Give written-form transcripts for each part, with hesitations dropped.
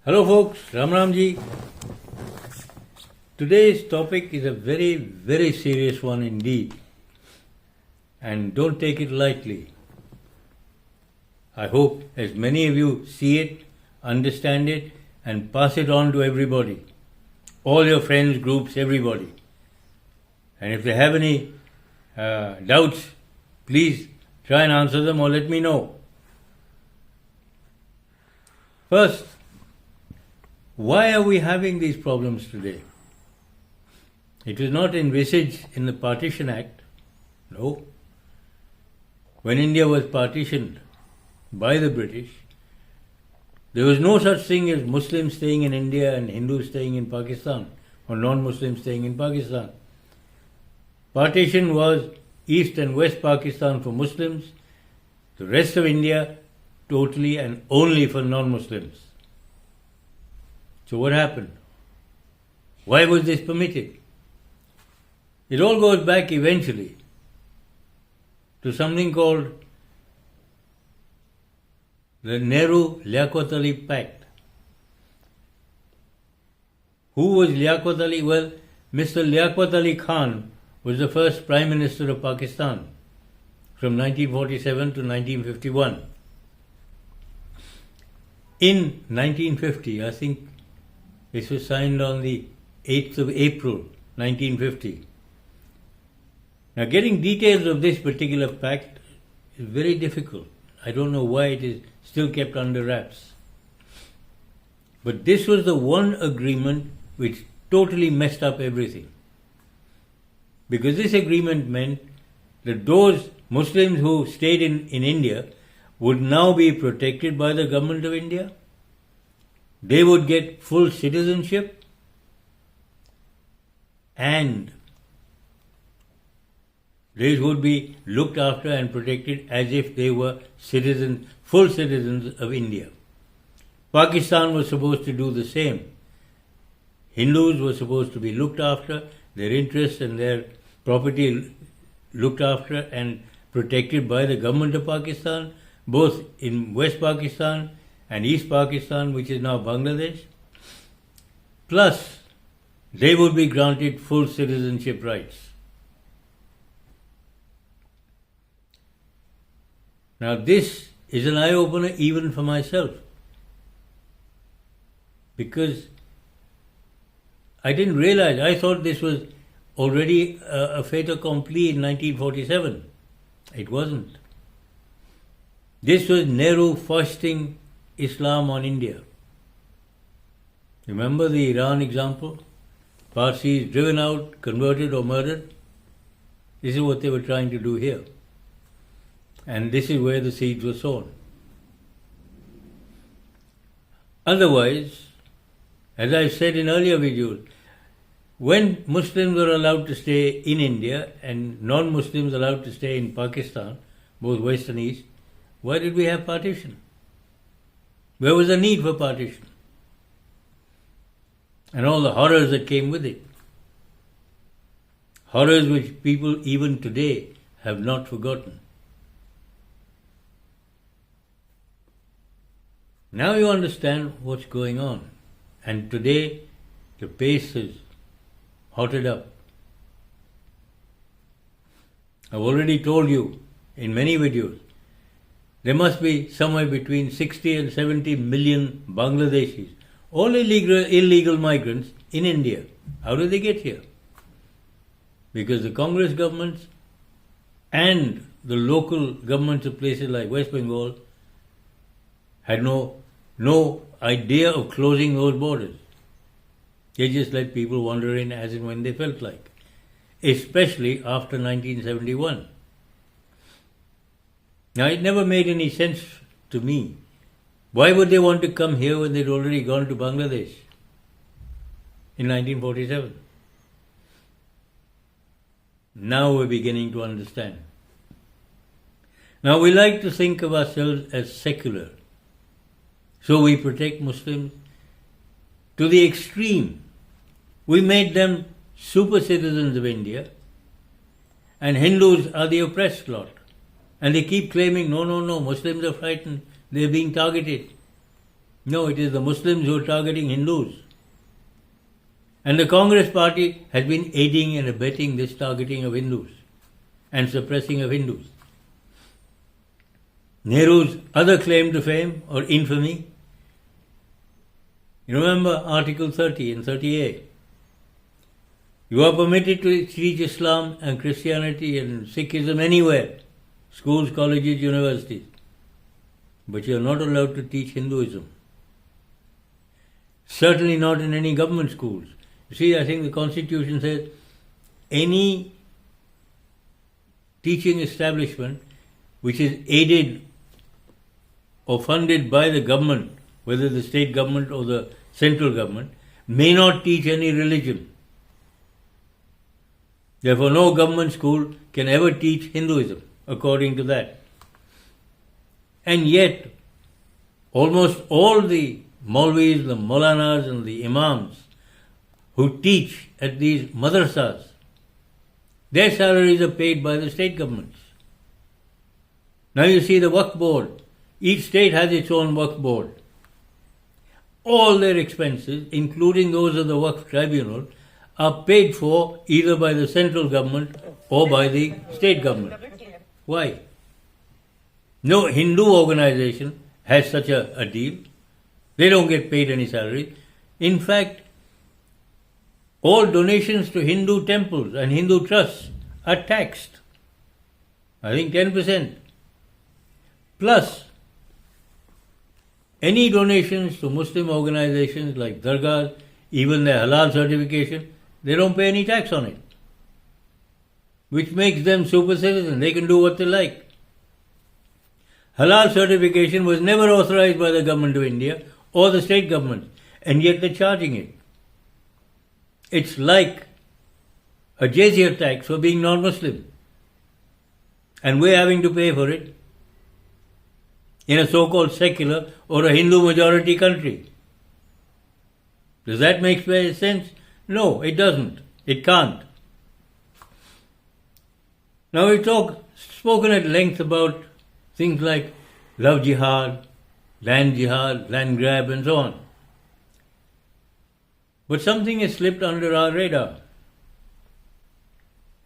Hello folks, Ram Ram ji. Today's topic is a very, very serious one indeed. And don't take it lightly. I hope as many of you see it, understand it, and pass it on to everybody. All your friends, groups, everybody. And if they have any doubts, please try and answer them or let me know. First, why are we having these problems today? It was not envisaged in the Partition Act. No. When India was partitioned by the British, there was no such thing as Muslims staying in India and Hindus staying in Pakistan or non-Muslims staying in Pakistan. Partition was East and West Pakistan for Muslims, the rest of India totally and only for non-Muslims. So what happened? Why was this permitted? It all goes back eventually to something called the Nehru-Liaquat Ali Pact. Who was Liaquat Ali? Well, Mr. Liaquat Ali Khan was the first Prime Minister of Pakistan from 1947 to 1951. In 1950, I think this was signed on the 8th of April, 1950. Now, getting details of this particular pact is very difficult. I don't know why it is still kept under wraps. But this was the one agreement which totally messed up everything. Because this agreement meant that those Muslims who stayed in India would now be protected by the government of India. They would get full citizenship and they would be looked after and protected as if they were full citizens of India. Pakistan was supposed to do the same. Hindus were supposed to be looked after, their interests and their property looked after and protected by the government of Pakistan, both in West Pakistan and East Pakistan, which is now Bangladesh. Plus, they would be granted full citizenship rights. Now, this is an eye-opener even for myself, because I didn't realize, I thought this was already a fait accompli in 1947. It wasn't. This was Nehru foisting Islam on India. Remember the Iran example? Parsis driven out, converted or murdered. This is what they were trying to do here. And this is where the seeds were sown. Otherwise, as I said in earlier videos, when Muslims were allowed to stay in India and non-Muslims allowed to stay in Pakistan, both West and East, why did we have partition? Where was the need for partition? And all the horrors that came with it. Horrors which people even today have not forgotten. Now you understand what's going on. And today the pace is hotted up. I've already told you in many videos, there must be somewhere between 60 and 70 million Bangladeshis, all illegal migrants in India. How did they get here? Because the Congress governments and the local governments of places like West Bengal had no idea of closing those borders. They just let people wander in as and when they felt like, especially after 1971. Now, it never made any sense to me. Why would they want to come here when they'd already gone to Bangladesh in 1947? Now we're beginning to understand. Now, we like to think of ourselves as secular. So we protect Muslims to the extreme. We made them super citizens of India, and Hindus are the oppressed lot. And they keep claiming, no, Muslims are frightened, they're being targeted. No, it is the Muslims who are targeting Hindus. And the Congress party has been aiding and abetting this targeting of Hindus and suppressing of Hindus. Nehru's other claim to fame or infamy, you remember Article 30 and 30A. You are permitted to teach Islam and Christianity and Sikhism anywhere, schools, colleges, universities. But you are not allowed to teach Hinduism. Certainly not in any government schools. You see, I think the Constitution says any teaching establishment which is aided or funded by the government, whether the state government or the central government, may not teach any religion. Therefore, no government school can ever teach Hinduism, according to that. And yet, almost all the Maulvis, the Maulanas and the Imams who teach at these madrasas, their salaries are paid by the state governments. Now you see the Waqf board. Each state has its own Waqf board. All their expenses, including those of the Waqf tribunal, are paid for either by the central government or by the state government. Why? No Hindu organization has such a deal. They don't get paid any salary. In fact, all donations to Hindu temples and Hindu trusts are taxed. I think 10%. Plus, any donations to Muslim organizations like Dargahs, even their halal certification, they don't pay any tax on it. Which makes them super citizens. They can do what they like. Halal certification was never authorized by the government of India or the state government, and yet they're charging it. It's like a jizya tax for being non-Muslim. And we're having to pay for it in a so-called secular or a Hindu majority country. Does that make sense? No, it doesn't. It can't. Now we've spoken at length about things like love jihad, land grab and so on. But something has slipped under our radar.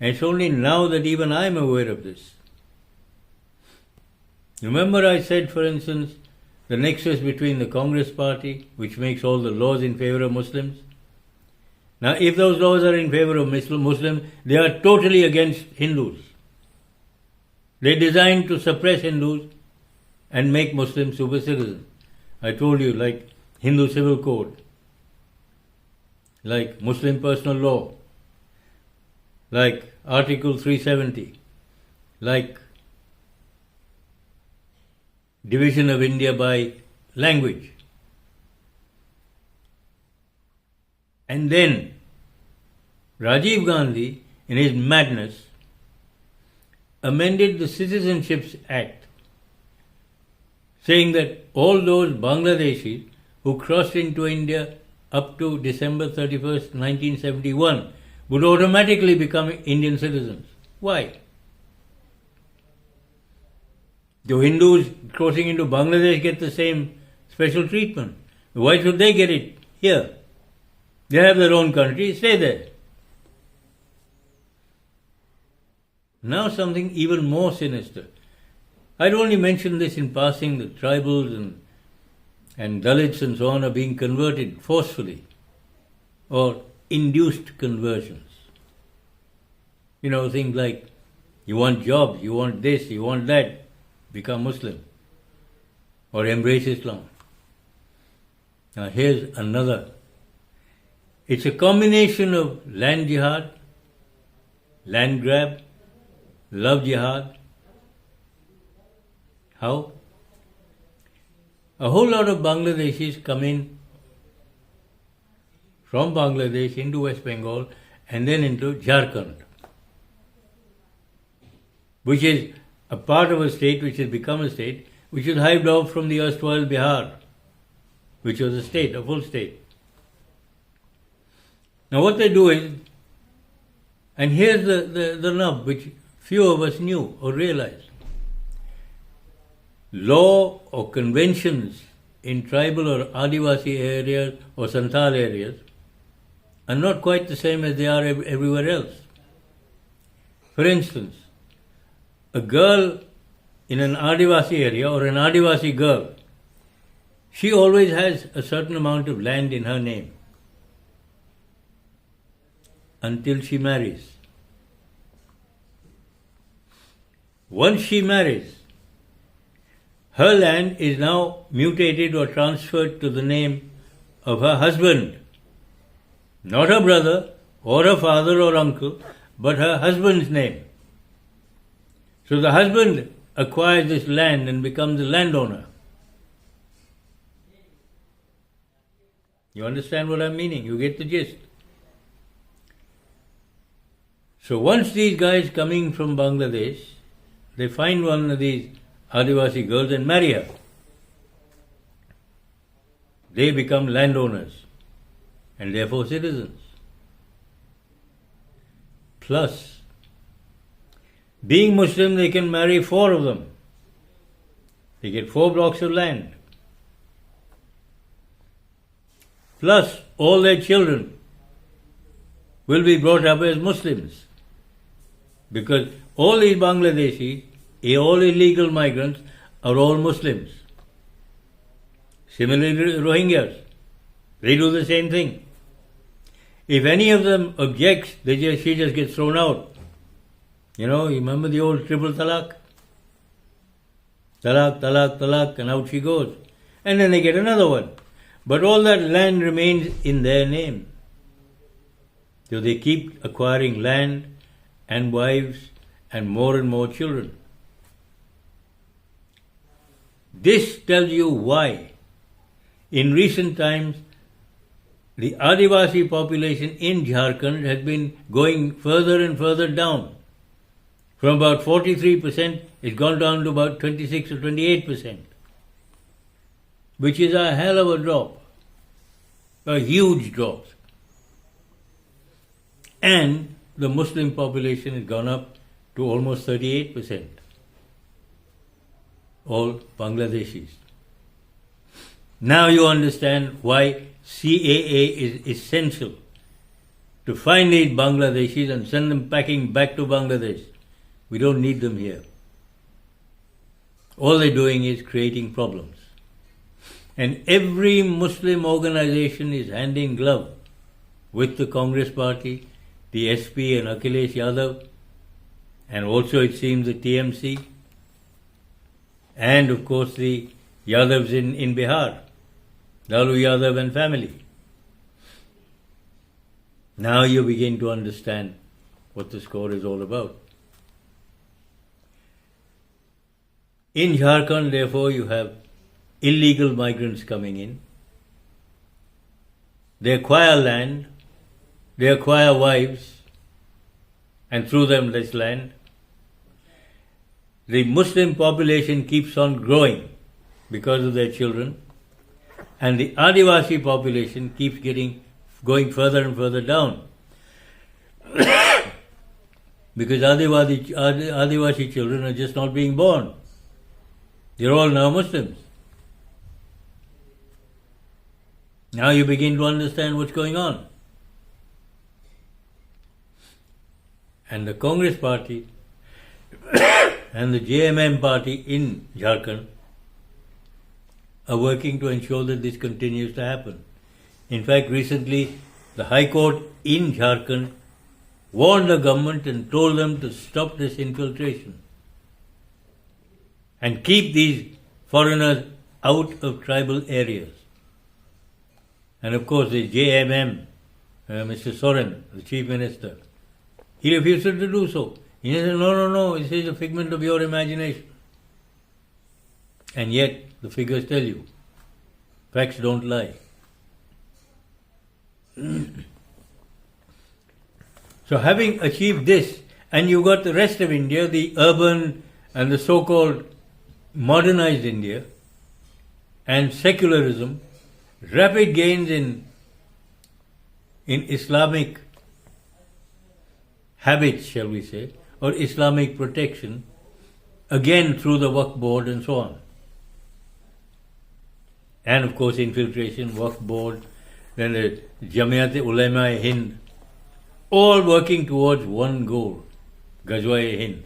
And it's only now that even I'm aware of this. Remember I said, for instance, the nexus between the Congress party, which makes all the laws in favor of Muslims. Now, if those laws are in favor of Muslims, they are totally against Hindus. They're designed to suppress Hindus and make Muslims super citizens. I told you, like Hindu Civil Code, like Muslim Personal Law, like Article 370, like division of India by language. And then Rajiv Gandhi, in his madness, amended the Citizenships Act, saying that all those Bangladeshis who crossed into India up to December 31st, 1971 would automatically become Indian citizens. Why? Do Hindus crossing into Bangladesh get the same special treatment? Why should they get it here? They have their own country, stay there. Now something even more sinister. I'd only mentioned this in passing, the tribals and Dalits and so on are being converted forcefully or induced conversions. You know, things like you want jobs, you want this, you want that, become Muslim or embrace Islam. Now here's another. It's a combination of land jihad, land grab, love jihad. How? A whole lot of Bangladeshis come in from Bangladesh into West Bengal and then into Jharkhand, which is a part of a state which has become a state, which is hived off from the erstwhile Bihar, which was a state, a full state. Now what they do is, and here's the nub which few of us knew or realized. Law or conventions in tribal or Adivasi areas or Santhal areas are not quite the same as they are everywhere else. For instance, a girl in an Adivasi area or an Adivasi girl, she always has a certain amount of land in her name until she marries. Once she marries, her land is now mutated or transferred to the name of her husband, not her brother or her father or uncle, but her husband's name. So the husband acquires this land and becomes the landowner. You understand what I'm meaning? You get the gist. So once these guys coming from Bangladesh, they find one of these Adivasi girls and marry her. They become landowners and therefore citizens. Plus, being Muslim, they can marry 4 of them. They get 4 blocks of land. Plus, all their children will be brought up as Muslims. Because all these Bangladeshis, all illegal migrants, are all Muslims. Similarly, Rohingyas, they do the same thing. If any of them objects, she just gets thrown out. You know, you remember the old triple talaq? Talaq, talaq, talaq, and out she goes. And then they get another one. But all that land remains in their name. So they keep acquiring land and wives and more children. This tells you why, in recent times, the Adivasi population in Jharkhand has been going further and further down. From about 43%, it's gone down to about 26 or 28%, which is a hell of a drop, a huge drop. And the Muslim population has gone up to almost 38%, all Bangladeshis. Now you understand why CAA is essential, to find these Bangladeshis and send them packing back to Bangladesh. We don't need them here. All they're doing is creating problems. And every Muslim organization is hand in glove with the Congress party, the SP and Akhilesh Yadav, and also it seems the TMC, and of course the Yadavs in Bihar, Lalu Yadav and family. Now you begin to understand what the score is all about. In Jharkhand, therefore, you have illegal migrants coming in. They acquire land, they acquire wives, and through them this land. The Muslim population keeps on growing because of their children, and the Adivasi population keeps going further and further down. Because Adivasi children are just not being born. They're all now Muslims. Now you begin to understand what's going on. And the Congress party and the JMM party in Jharkhand are working to ensure that this continues to happen. In fact, recently the High Court in Jharkhand warned the government and told them to stop this infiltration and keep these foreigners out of tribal areas. And of course the JMM, Mr. Soren, the Chief Minister, he refused to do so. He said, no, this is a figment of your imagination. And yet the figures tell you, facts don't lie. So having achieved this, and you got the rest of India, the urban and the so-called modernized India, and secularism, rapid gains in Islamic habits, shall we say, or Islamic protection, again through the Waqf board and so on. and of course infiltration, Waqf Board, then the Jamiat-e-Ulema-e-Hind, all working towards one goal, Ghazwa-e-Hind,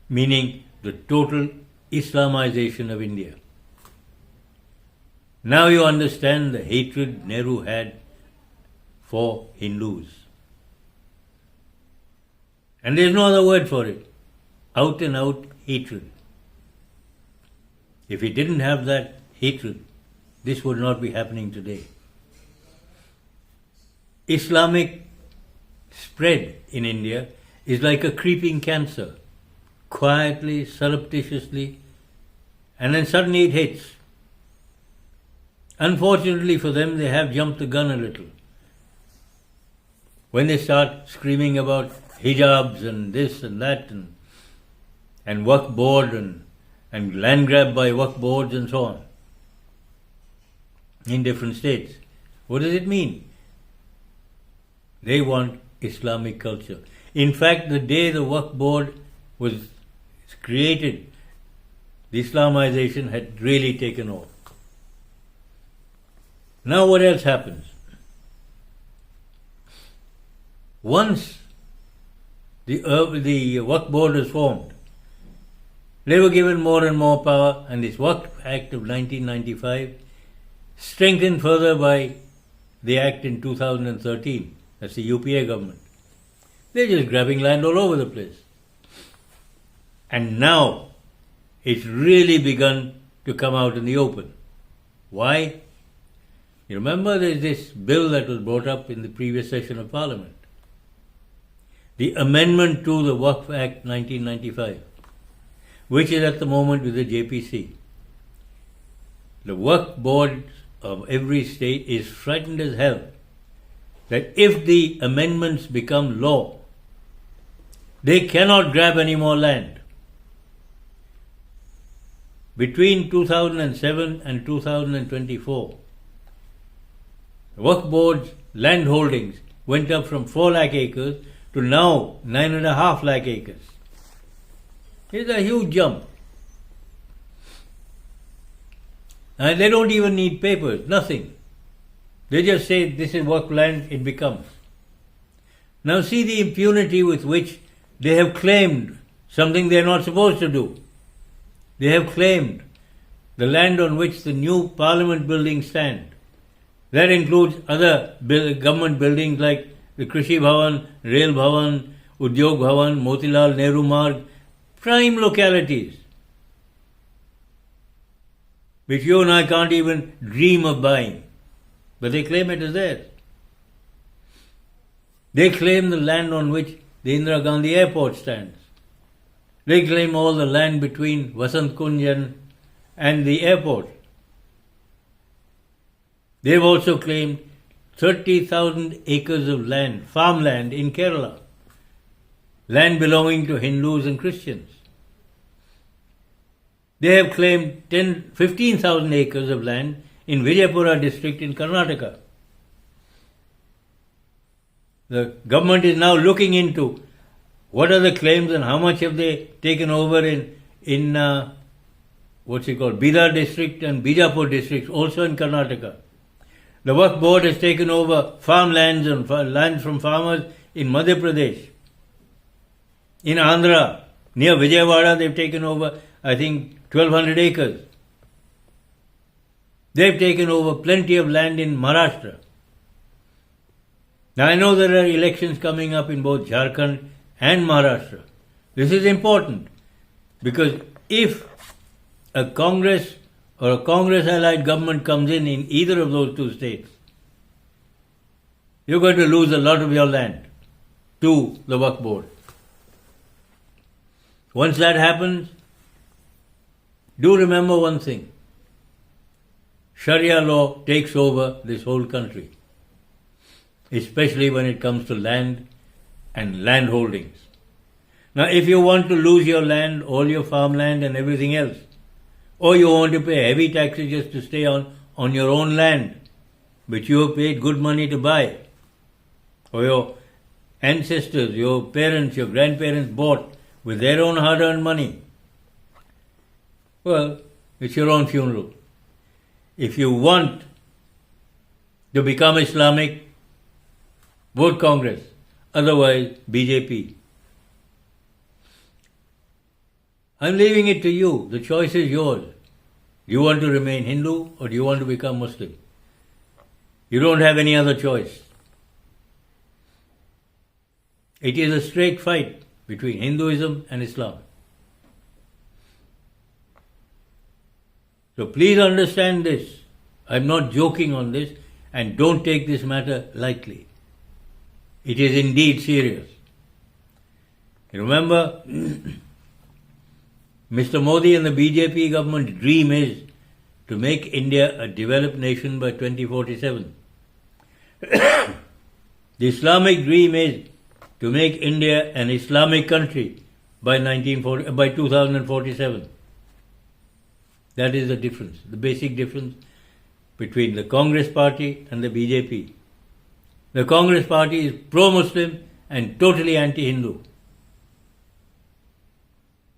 meaning the total Islamization of India. Now you understand the hatred Nehru had for Hindus. And there's no other word for it. Out and out hatred. If he didn't have that hatred, this would not be happening today. Islamic spread in India is like a creeping cancer, quietly, surreptitiously, and then suddenly it hits. Unfortunately for them, they have jumped the gun a little. When they start screaming about hijabs and this and that and Waqf Board and land grab by Waqf Boards and so on in different states, what does it mean? They want Islamic culture. In fact, the day the Waqf Board was created, the Islamization had really taken off. Now what else happens? Once the Waqf Board was formed, they were given more and more power, and this Waqf Act of 1995, strengthened further by the Act in 2013, that's the UPA government. They're just grabbing land all over the place. And now it's really begun to come out in the open. Why? You remember there's this bill that was brought up in the previous session of Parliament. The amendment to the Waqf Act 1995, which is at the moment with the JPC. The Waqf Board of every state is frightened as hell that if the amendments become law, they cannot grab any more land. Between 2007 and 2024, the Waqf Board's land holdings went up from 4 lakh acres to now 9.5 lakh acres. It's a huge jump. And they don't even need papers, nothing. They just say this is Waqf land it becomes. Now see the impunity with which they have claimed something they are not supposed to do. They have claimed the land on which the new parliament buildings stand. That includes other government buildings like the Krishi Bhavan, Rail Bhavan, Udyog Bhavan, Motilal Nehru Marg, prime localities, which you and I can't even dream of buying. But they claim it as theirs. They claim the land on which the Indira Gandhi Airport stands. They claim all the land between Vasant Kunj and the airport. They've also claimed 30,000 acres of land, farmland in Kerala, land belonging to Hindus and Christians. They have claimed 15,000 acres of land in Vijayapura district in Karnataka. The government is now looking into what are the claims and how much have they taken over in Bidar district and Bijapur districts, also in Karnataka. The Waqf Board has taken over farmlands and lands from farmers in Madhya Pradesh. In Andhra, near Vijayawada, they've taken over, I think, 1,200 acres. They've taken over plenty of land in Maharashtra. Now I know there are elections coming up in both Jharkhand and Maharashtra. This is important because if a Congress or a Congress-allied government comes in either of those two states, you're going to lose a lot of your land to the Waqf Board. Once that happens, do remember one thing. Sharia law takes over this whole country, especially when it comes to land and land holdings. Now, if you want to lose your land, all your farmland and everything else, or you want to pay heavy taxes just to stay on your own land, which you have paid good money to buy, or your ancestors, your parents, your grandparents bought with their own hard-earned money, well, it's your own funeral. If you want to become Islamic, vote Congress. Otherwise, BJP. I'm leaving it to you. The choice is yours. Do you want to remain Hindu or do you want to become Muslim? You don't have any other choice. It is a straight fight between Hinduism and Islam. So please understand this. I'm not joking on this, and don't take this matter lightly. It is indeed serious. Remember, Mr. Modi and the BJP government's dream is to make India a developed nation by 2047. The Islamic dream is to make India an Islamic country by 2047. That is the difference, the basic difference between the Congress party and the BJP. The Congress party is pro-Muslim and totally anti-Hindu.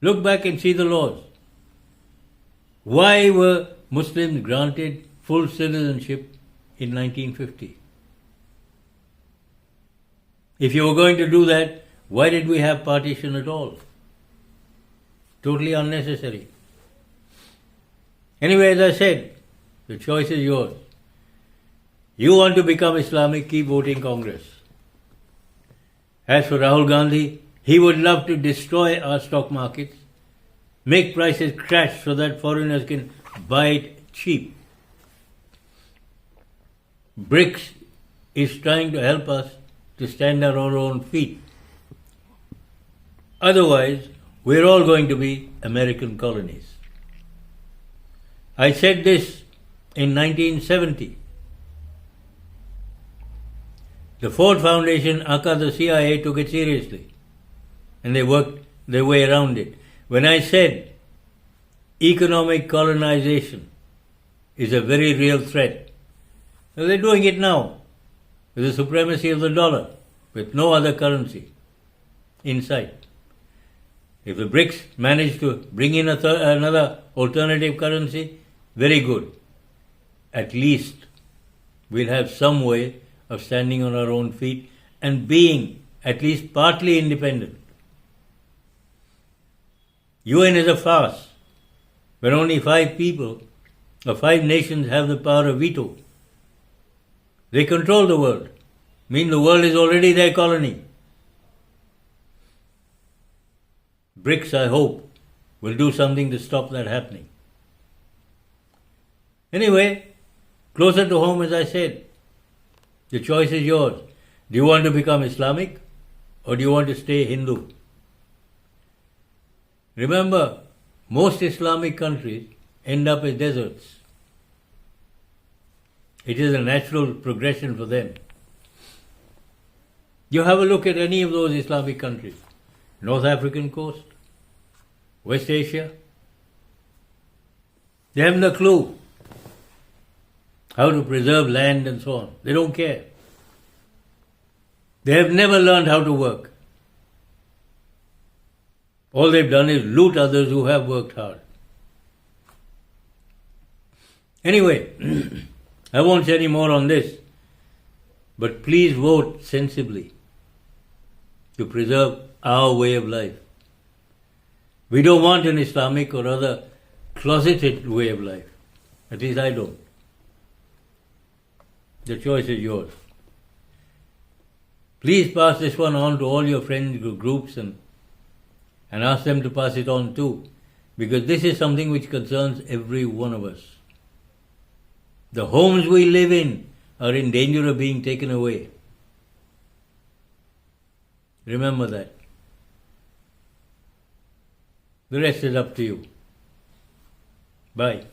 Look back and see the laws. Why were Muslims granted full citizenship in 1950? If you were going to do that, why did we have partition at all? Totally unnecessary. Anyway, as I said, the choice is yours. You want to become Islamic, keep voting Congress. As for Rahul Gandhi, he would love to destroy our stock markets, make prices crash so that foreigners can buy it cheap. BRICS is trying to help us to stand on our own feet. Otherwise, we're all going to be American colonies. I said this in 1970. The Ford Foundation, aka the CIA, took it seriously and they worked their way around it. When I said economic colonization is a very real threat, well, they're doing it now with the supremacy of the dollar, with no other currency in sight. If the BRICS manage to bring in another alternative currency, very good. At least we'll have some way of standing on our own feet and being at least partly independent. UN is a farce where only 5 people or 5 nations have the power of veto. They control the world. Mean the world is already their colony. BRICS, I hope, will do something to stop that happening. Anyway, closer to home, as I said, the choice is yours. Do you want to become Islamic or do you want to stay Hindu? Remember, most Islamic countries end up as deserts. It is a natural progression for them. You have a look at any of those Islamic countries, North African coast, West Asia. They haven't a clue how to preserve land and so on. They don't care. They have never learned how to work. All they've done is loot others who have worked hard. Anyway, I won't say any more on this, but please vote sensibly to preserve our way of life. We don't want an Islamic or other closeted way of life. At least I don't. The choice is yours. Please pass this one on to all your friends groups and ask them to pass it on too, because this is something which concerns every one of us. The homes we live in are in danger of being taken away. Remember that. The rest is up to you. Bye.